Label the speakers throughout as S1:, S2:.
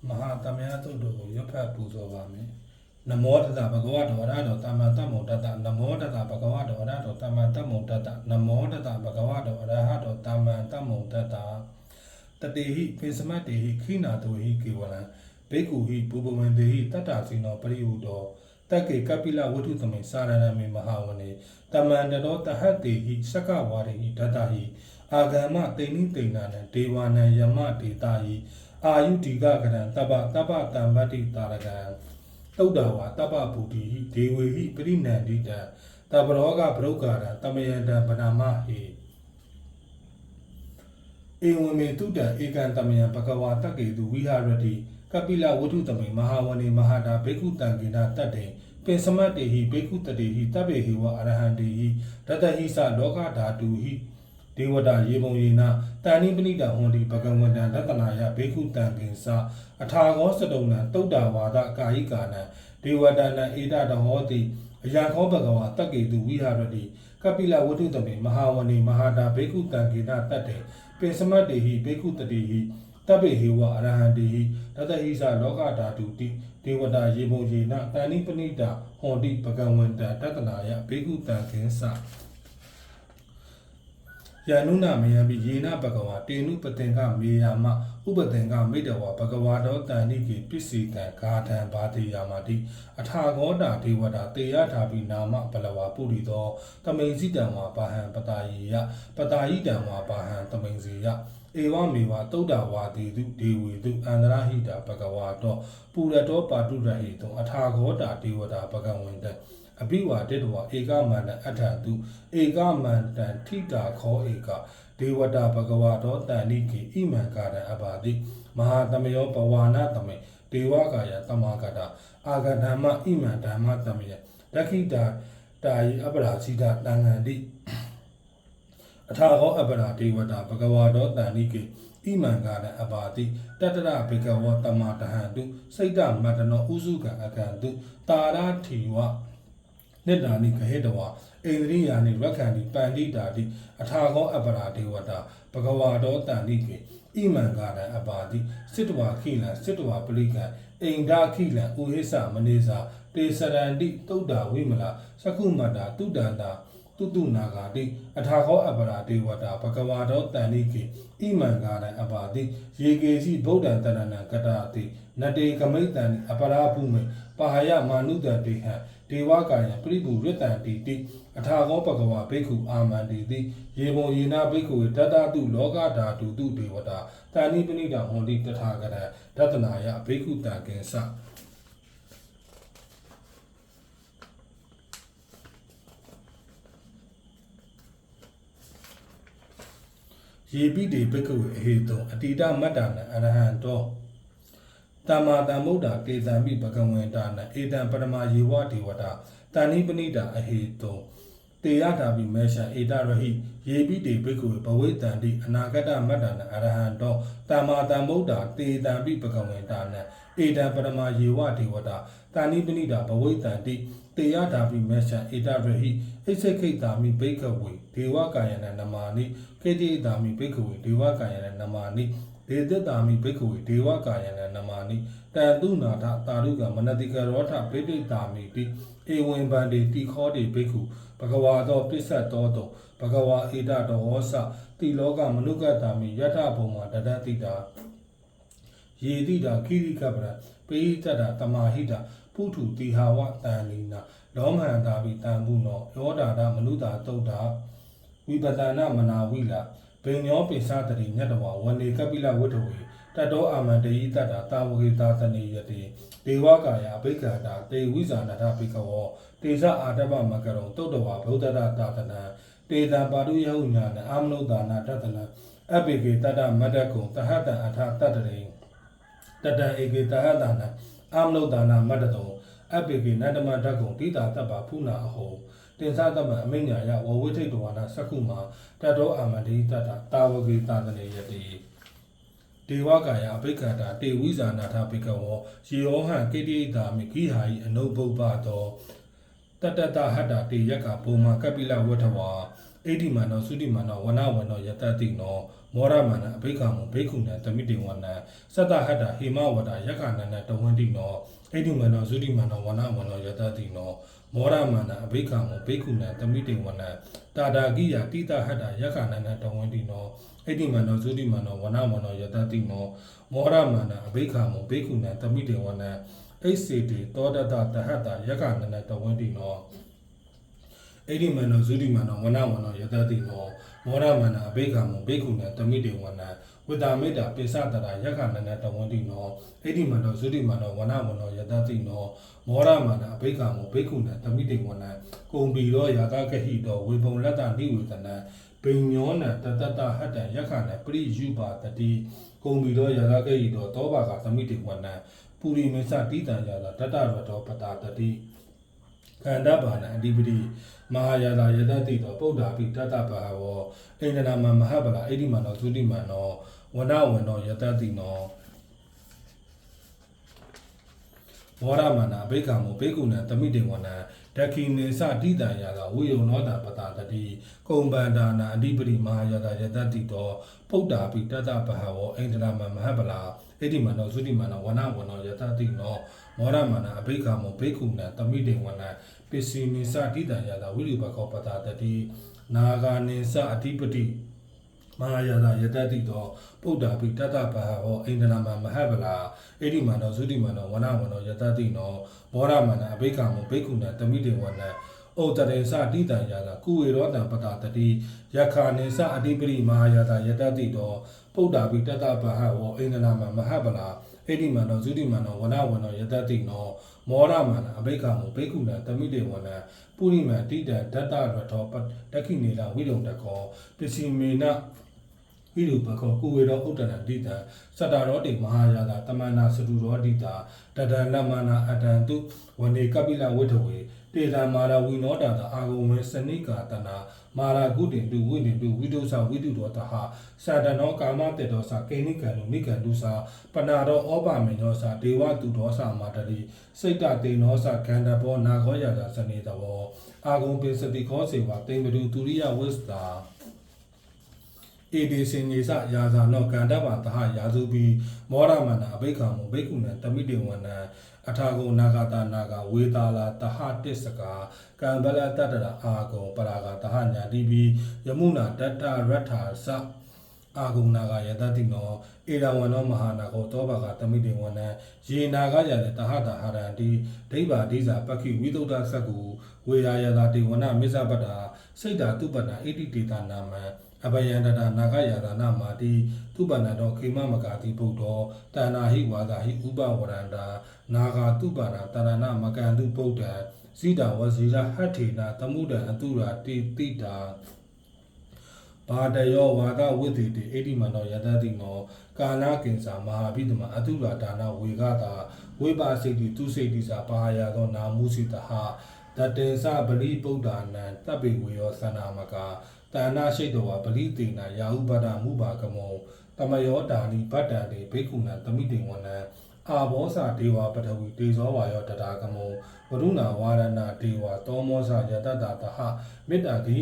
S1: မဟာသမယသုတ်တို့ကိုရွတ်ဖတ်ပူဇော်ပါမယ်နမောတတဘဂဝတောအရဟတောသမ္မာသမ္ဗုဒ္ဓတ္တနမောတတဘဂဝတောအရဟတောသမ္မာသမ္ဗုဒ္ဓတ္တနမောတတဘဂဝတောအရဟတောသမ္မာသမ္ဗုဒ္ဓတ္တတတေဟိပိစမတ္တေဟိခိနာတောဟိကေဝလံဘေကုဟိဘူပဝံတေဟိတတ္တစီနောပရိဟုတောတက္ကေကပိလဝတ္ထုသမိစာရဏမေမဟာဝနေတမန္တတောတဟတ္တေဟိစက္ကဝါရိဟိဒတ္တဟိအာဂမတိဏိတိဏနံဒေဝနံယမဒေတာဟိအာယုတိကကရံတပတပတံဗတ္တိတာရကံသုဒ္ဓဝါတပဗုဒ္ဓိဟိဒေဝေဟိပရိနန္တိတံတပရောဂဗရုက္ကာရံတမယံတံဗနာမဟိဧဝံမေတုတံဧကံတမယံဘဂဝါတက္ကေတုဝိဟရတိကပိလဝတ္ထုသမိမဟာဝနေမဟာတာဘေကုတံကိနာတတ္တေပိစမတ္တေဟိဘေကုတတေဟိတပ္ပေဟိဝအရဟံတေဟိတတဟိသလောကဓာတုဟိဒေဝတာယေဘုံယေနတန်နိပဏိတဟွန်တိဘဂဝန္တံရတနာယဘေကုတံကိသအထာခောစတုံနံတုဒ္ဓဝါဒကာယိကာနံဒေဝတနံဧတတဟောတိအယံခောဘဂဝါတက္ကေတုဝိဟရတိကပိလဝတ္ထုသမိမဟာဝနေမဟာတာဘေကုတံကိနာတတ္တေပိစမတ္တေဟိဘေကုတတေဟိတပ္ပေဟေဝအရဟံတေဟိတတဟိသလောကဓာတုတိဒေဝတာယေဘုံယေနတန်နိပဏိတဟွန်တိဘဂဝန္တံရတနာယဘေကုတံကိသယနုနာမယံပိယေနဘဂဝါတေနုပတင်္ဂမေယာမဥပတင်္ဂမိတဝါဘဂဝါတောတန်နိကေပစ္စေကံဂါထံဘာတိယာမတိအထာဂောတာဒေဝတာတေယထာပိနာမဘလဝါပုရိသောတမိန်စိတံဝါဘာဟံပတာယေယပတာယိတံဝါဘာဟံတမိန်စေယဧဝမေဝသုဒ္ဓဝါတိတုဒေဝေတုအန္တရဟိတာဘဂဝါတောပုရတောပါတုရဟိတောအထာဂောတာဒေဝတာဘဂဝန္တအဘိဝါတေတဝဧကမန္တအထံတုဧကမန္တံထိတာခောဧကဒေဝတာဘဂဝါတောတန်နိကေဣမံကာရံအဘာတိမဟာသမယောပဝါနသမေဒေဝကာယသမာကတာအာဂဓမ္မဣမံဓမ္မသမေယဒက္ခိတာတာယိအပရာဇိတာတံဃံတိအထာဟောအပရာဒေဝတာဘဂဝါတောတန်နိကေဣမံကာရံအဘာတိတတရဘေကဝတမတဟံတုစိတ်တမတနောဥစုကံအကံတုတာရထီဝနိဒာနိခဟေတဝါဣန္ဒြိယာနိရက္ခဏိပန္တိတာတိအထာခောအပရာဒေဝတာဘဂဝါတောတန်နိကေဣမံကာရံအပါတိစစ်တဝါခိလံစစ်တဝါပလိကံအိန္ဒာခိလံဥဟိသမနေစာတေစရန္တိသုဒ္ဓဝိမလာသကုမတ္တာတုတန္တာတုတုနာဂာတိအထာခောအပရာဒေဝတာဘဂဝါတောတန်နိကေဣမံကာရံအပါတိယေကေစီဗုဒ္ဓံတရဏံကတာတိနတေကမိတ္တံအပရာဘုမေပါဟယမာနုတတေဟံဒေဝကာယံပရိပုရတ္တံတိတိအထာခောဘဂဝါဘိက္ခုအာမန္တိတိယေဘုံယေနဘိက္ခုတတ္တတုလောကဓာတုတုဒေဝတာတန်နိပဏိတဟွန်တိတထာဂရံဒတနာယဘိက္ခုတံကိသယေပိတေဘိက္ခုအဟေတောအတိတမတ္တနံအရဟံတောတမ္မာတမ္ဗုဒ္ဓတေသံမိဘဂဝန္တာနံဧတံပရမယေဝဒေဝတာတန်နိပဏိတာအဟေတောတေယတာပိမေရှံဧတရဟိယေပိတေဘိက္ခုဘဝိတံတိအနာဂတမတ္တနံအရဟံတောတမ္မာတမ္ဗုဒ္ဓတေသံမိဘဂဝန္တာနံဧတံပရမယေဝဒေဝတာတန်နိပဏိတာဘဝိတံတိတေယတာပိမေရှံဧတရဟိအိစိခိတာမိဘိက္ခဝေဒေဝကာယနံနမာနိခေတိတာမိဘိက္ခဝေဒေဝကာယနံနမာနိဒေသတာမိဘိက္ခဝေဒေဝကာယနံနမာနိတန်တုနာထတာရုကမနတိကရောထဗိတိတာမိတိဧဝံဗန္တိတိခောတိဘိက္ခုဘဂဝါသောပစ္စတ်တောတောဘဂဝါဧတတောဟောစတိလောကမနုကတာမိယထဘုံမှာတတတိတာယေတိတာခိရိကပရပိတတတမဟိတာပုထုတိဟာဝတန်လီနာလောမဟန္တာပိတံပုနောယောဒါဒမနုတာတုဒ္ဓဝိပတနာမနာဝိလာဘိညောပိစတတိညတဝဝနေကပိလဝတ္ထဝေတတောအာမန္တယိတတာတာဝဂေတာတနေယတိဒေဝကာယအဘိက္ခတာတေဝိဇာနာထပိကဝောတေဇအာတပမကရုံတုတ်တဝါဗုဒ္ဓတာတာတနံတေတံပါတုယဟုညာနအာမနုဒါနာတတနံအဘိကေတတမတ္တကုံတဟတံအထတတရေတတံဧကေတဟတနံအာမနုဒါနာမတ္တတောအဘိကေနတမတကုံတိတာတပ္ပဖုနာအဟောတင်္စတမအမိညာယဝဝိထိတ်တဝါနာသက္ကုမာတတောအာမန္တိတတတာဝဂေတာတနေယတိဒေဝကာယအဘိက္ခတာတေဝိဇာနာထပိကဝောယေဟောဟံကိတိတာမိခိဟာယအနုဘုပ္ပတောတတတဟတ္တတေယကဘုံမာကပိလဝထဝါဣတိမနောသုတိမနောဝနဝနောယတတိနော မောရမဏအဘိက္ခမဘေကုဏံတမိတေဝနံသတ္တဟတ္တဟိမဝတယက္ခဏနတဝန္တိနောဣတိမနောဇုတိမနောဝနဝနောယတတိနောမောရမဏအဘိက္ခမဘေကုဏံတမိတေဝနံတာတာကိယတိတဟတ္တယက္ခဏနတဝန္တိနောဣတိမနောဇုတိမနောဝနဝနောယတတိနောမောရမဏအဘိက္ခမဘေကုဏံတမိတေဝနံဣစေတိတောတတတဟတ္တယက္ခဏနတဝန္တိနောဣတိမနောဇုတိမနောဝနဝနောယတတိနောမောရမဏအဘိက္ခမဘေကုဏံတမိတေဝနံဝိတာမေတ္တာပိစတရာယက္ခဏနတဝန္တိနောဣတိမနောဇုတိမနောဝနဝနောယတတိနောမောရမဏအဘိက္ခမဘေကုဏံတမိတေဝနံကုံပီရောယာတကဟိတောဝေပုံလတ္တနိဝေဒနံပိညောနတတတဟတ္တယက္ခဏပရိယူပါတတိကုံပီရောယာတကဟိတောသောဘာကတမိတေဝနံပုရိမေသတိတံယာတတတရတောပတာတတိခန္ဓာဘာနအဓိပတိမဟာယာတာယတတိတောပုဒ္ဓါပိတတဘာဝောအိန္ဒနာမမဟဗလာဣတိမနောသုတိမနောဝနဝနောယတတိနောမောရမဏအဘိက္ခမဘေကုဏံတမိတေဝနံဒခိနေသတိတံယာတာဝိယုနောတပတာတတိကုံပန္ဒါနာအဓိပတိမဟာယာတာယတတိတောပုဒ္ဓါပိတတဘာဝောအိန္ဒနာမမဟဗလာဣတိမနောသုတိမနောဝနဝနောယတတိနောမောရမဏအဘိက္ခမဘေကုဏံတမိတေဝနံပစ္စည်းနိသတိတံယာတာဝိရိပကောပတာတတိနာဂာနိသအဓိပတိမဟာယာတာယတတိတောပုဒ္ဓါပိတတဘာဝောအိန္ဒနာမမဟဗလာဣတိမနောသုတိမနောဝနဝနောယတတိနောမောရမဏအဘိက္ခမဘေကုဏံတမိတေဝနံဩတရေသတိတံယာတာကုဝေရောတံပတာတတိယက္ခာနိသအဓိပတိမဟာယာတာယတတိတောပုဒ္ဓါပိတတဘာဝောအိန္ဒနာမမဟဗလာဣတိမနောဇုတိမနောဝနဝနောယတတိနောမောရမဏအဘိက္ခမဘေကုဏံတမိတေဝနံပုရိမံတိတံဒတ္တရထောတခိနေလဝိလုံတကောပစ္စည်းမေနဝိရုပကောကုဝေရောဥတ္တရတိတံစတ္တရောတိမဟာယာတာတမန္နာစတုရောတိတာတတန္နမနာအတံတုဝနေကပိလဝိထဝေတေတံမာရဝိနောတာအာဂုံဝေစနိကာတနာမာရာကုတင်တုဝိနေတုဝိဒုသဝိတုတောတဟသတနောကာမတေတောသကေနိကံလုနိကံတုသပနာရောဩပမေနောသဒေဝတုတောသမာတတိစိတ်တတေနောသခန္ဓဘောနာခောယာတာစနေတဘောအာဂုံပိစတိခောစေဝတေမတုတူရိယဝိစတာဧတေစင်ညေသယာဇာနောကန္တဗတဟယာသုပိမောရမဏအဘိက္ခမဘေကုဏံတမိတေဝနံအထာဂုနာဂတာနာဂဝေတာလာတဟတစ္စကာကံဗလတတရအာဂုပရာဂတဟညာတိပိယမုနာတတ္တရထာသအာဂုနာဂယတတိနောဧရဝနောမဟာနာဂောတောဘာကတမိတေဝနံယေနာဂယတတဟတာဟာရန္တိဒိဗ္ဗာဒိဇာပက္ခိဝိသုဒ္ဓသက္ကုဝေရာယတာတေဝနမေဇပတ္တာစိတ်တာတုပတ္တာဣတိတေတာနာမံအဘယန္တတာနာဂယာတာနာမာတိသူပဏတောခေမမကာတိဗုဒ္ဓောတဏ္ဍာဟိဝါဒဟိဥပဝရန္တာနာဂာသူပနာတရဏမကံတုဗုဒ္ဓံဇိတာဝဇိရဟဋ္ဌေနာသမုဒံအတုရာတိတိတာဘာတယောဝါဒဝိသေတိဣတိမနောယတတိနောကာနာကိဉ္စာမဟာဘိဓမအတုရာဒါနဝေဂတာဝိပါစိတိသူစိတိစာဘာယာသောနာမုစိတဟတတေသဗလိဗုဒ္ဓနာတပိဝေယောသနာမကာတဏ္ဍရှိတောဝပလိတေနာယာဟုပဒမုဘာကမောတမယောတာနိဗတ္တံတေဘေကုဏံတမိတေဝနံအာဘောဇဒေဝပထဝီတေဇောဝါယောတတာကမောဝရုဏဝါရဏဒေဝတောမောဇယတတ္တတဟမေတ္တာဂိ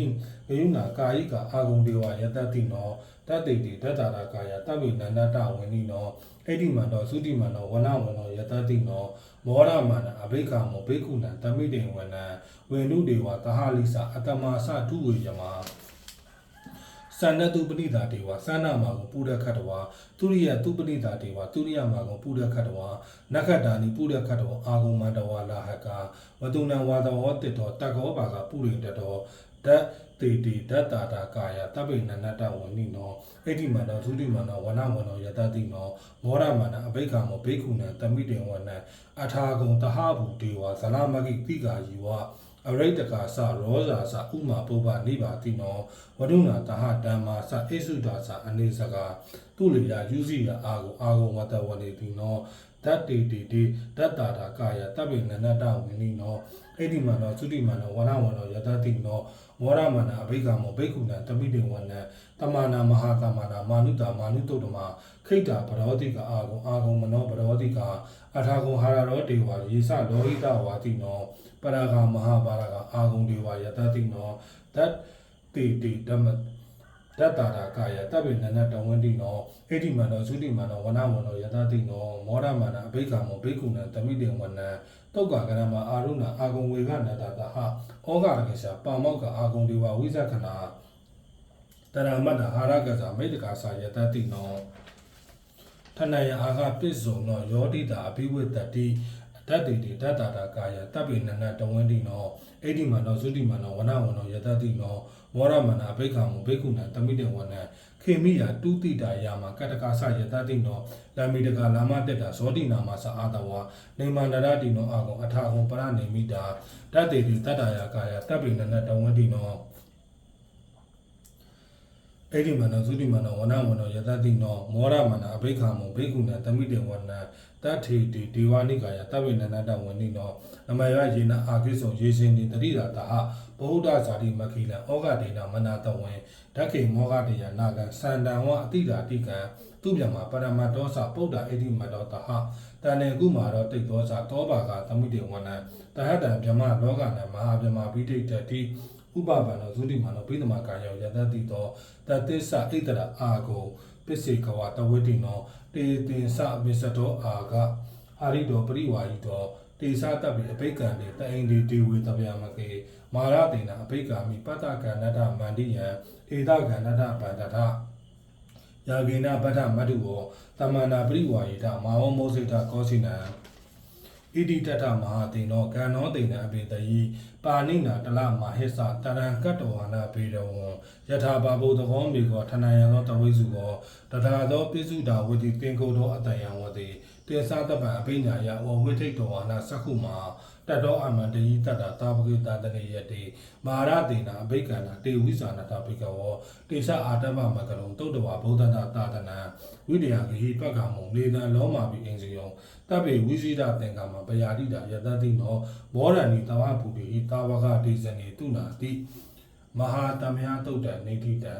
S1: ဂယုဏကာယိကအာဂုံဒေဝယတတိနောတတ္တိတေတတ္တာရကာယတဗ္ဗေနန္ဒတဝိနိနောဣတိမန္တောသုတိမန္တောဝနဝနောယတတိနောမောရမဏအဘိက္ခမောဘေကုဏံတမိတေဝနံဝေနုဒေဝသဟလိသအတမသတုဝေယမသန္နတုပနိတာဒေဝသန္နမာကိုပုရခတ္တဝါသူရိယတုပနိတာဒေဝသူရိယမာကိုပုရခတ္တဝါနခတ္တာနိပုရခတ္တဝါအာဂုံမန္တဝါလာဟကဝတုဏံဝါသောတေတောတကောဘာကပုရိတတောဓာတေတိဓာတာတာကာယတပိနန္တဝဏိနောဣတိမန္တောသုတိမန္တောဝနဝနောယတတိနောမောရမဏအဘိက္ခမောဘေကုဏံတမိတေဝနံအထာဂုံတဟဘူဒေဝဇလမဂိတိကာယီဝအရိတကာသရောဇာသဥမာပုပ္ပနိဗ္ဗာတိနောဝဒုနာတဟဓမ္မာသအိစုတာသအနေစကာသူလေယာယူစီယအာဂုဝတဝနေတိနောဓာတေတိတိဓာတာတာကာယတပိနန္တဝိနိနောဣတိမန္တောသုတိမန္တောဝနဝနောယတတိနောမောရမဏအဘိက္ခမောဘေကုဏံတမိတေဝနံတမနာမဟာတမနာမာနုတာမာနုတုတ္တမခိတ္တာဗရောတိကအာဂုမနောဗရောတိကအထာဂုဟာရရောဒေဝယေသလောဟိတဝါတိနောပရဂမဟာပါရဂအာဂုံဒေဝယတတိနောတတ္တိတိဓမ္မ တတ္တာတာကာယတပ်ပိနနတဝန္တိနောဣတိမန္တောသုတိမန္တောဝနဝန္တောယတတိနောမောရမန္တအဘိက္ခမောဘိက္ခုနံတမိတေဝနံတုတ်ကကရမအာရုဏအာဂုံဝေကနတတဟဩဃရကေရှာပါမောက္ခအာဂုံဒေဝဝိဇခဏတရမတ္တဟာရကဇာမိတ္တကာစာယတတိနောထဏယအာဃပိစုံနောယောတိတာအဘိဝိတ္တိတတ္တိတတ္တာတာကာယတပ်ပိနနတဝန္တိနောဣတိမန္တောသုတိမန္တောဝနဝန္တောယတတိနောမောရမန္တအဘိက္ခမောဘိက္ခုနံတမိတေဝနံခေမိယာတုတိတာယာမကတ္တကာဆယတတိနောလာမိတကလာမတက်တာဇောတိနာမသအာတဝါနေမန္တရတိနောအာကုံအထာကုံပရနေမိတာတတ္တိတတ္တယာကာယတပ်ပိနနတဝန္တိနောဣတိမန္တောသုတိမန္တောဝနဝန္တောယတတိနောမောရမန္တအဘိက္ခမောဘိက္ခုနံတမိတေဝနံတထေတိဒေဝနိကာယတပ်ပိနနတဝန္တိနောနမယယေနအာကိစုံယေရှင်တိတတိတာတဟဗုဒ္ဓဇာတိမခိလံဩဃဒေနမနာတဝံဓက္ခေမောဃတေယနာကံစန္တံဝအတိတာတိကံသူပြမပရမတောသပုဒ္ဓဣတိမတောတဟတန်နေကုမာရောတိတ်သောသတောဘာကသမိတေဝနံတဟတံဗြဟ္မလောကနံမဟာဗြဟ္မပိဋိတတိဥပပန္နောသုတိမနောပိသမကာယောယတတိတောတတိသဣတရအာကိုပစ္စေကဝတဝိတိနောတေတင်္စမစ္စတောအာဂအာရိတောပရိဝါယိတောတေသတပိအဘိက္ခံတေတအိန္ဒီဒေဝေတဗျာမကေမာရတေနအဘိက္ခာမိပတ္တကန္နတမန္တိယံဧတကန္နတဗန္တထယာဂေနပတ္ထမတ္တုဝတမန္နာပရိဝါယိတမာဝမောစိတကောစိနံဣတိတထမဟာတေနောကံနောတေနအပိတယိပါဏိနာတလမဟိသတရံကတ္တဝါနာပေရဝံယထာဘာဘုသဘောမေကောထဏယံသောတဝိစုကောတထာသောပိစုတာဝတိတင်ကုသောအတယံဝတိတေသတပံအပိညာယဝဝိထိတ်တောဝနာသက္ခုမာတတောအမန္တယိတတ္တသာဝကိတတနေယတိမာရတေနာအဘိက္ခဏတေဝိဇာနတဘိကဝောတေသအာတမမကလုံတုတ်တဝဗုဒ္ဓတာတာတနံဝိတယဂဟိပက္ခမုံနေတံလောမာပိအင်စီယံတပိဝိဇိဒသင်္ကာမပယာတိတာယတတိနောဘောရဏီတဝဗုတိဟိတာဝကဒေဇနေတုနာတိမဟာတမယတုတ်တနေတိတံ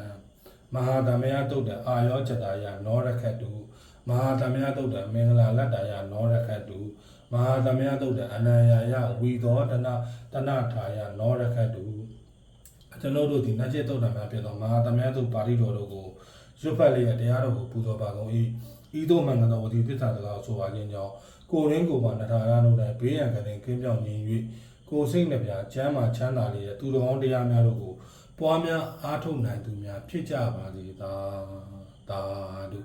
S1: မဟာတမယတုတ်တအာယောချတာယနောရခတုမဟာသမယတုတ်တမင်္ဂလာလတ္တယနောရခတုမဟာသမယတုတ်တအနန္ယယဝီသောတနထာယနောရခတုကျွန်ုပ်တို့ဒီနတ်ကျက်တုတ်တများဖြစ်သောမဟာသမယတုတ်ပါဠိတော်တို့ကိုရွတ်ဖတ်လျက်တရားတော်ကိုပူဇော်ပါကုန်၏ဤသို့မှန်သောဝတိသစ္စာစကားဆိုပါခြင်းကြောင့်ကိုယ်ရင်းကိုယ်ပါနထာရတို့၌ဘေးရန်ကတဲ့ကင်းပြောင်းခြင်း၍ကိုယ်စိတ်နှပြချမ်းသာချမ်းသာလျက်သူတော်ကောင်းတရားများတို့ကိုပွားများအားထုတ်နိုင်သူများဖြစ်ကြပါစေသာဓု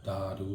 S1: သာဓု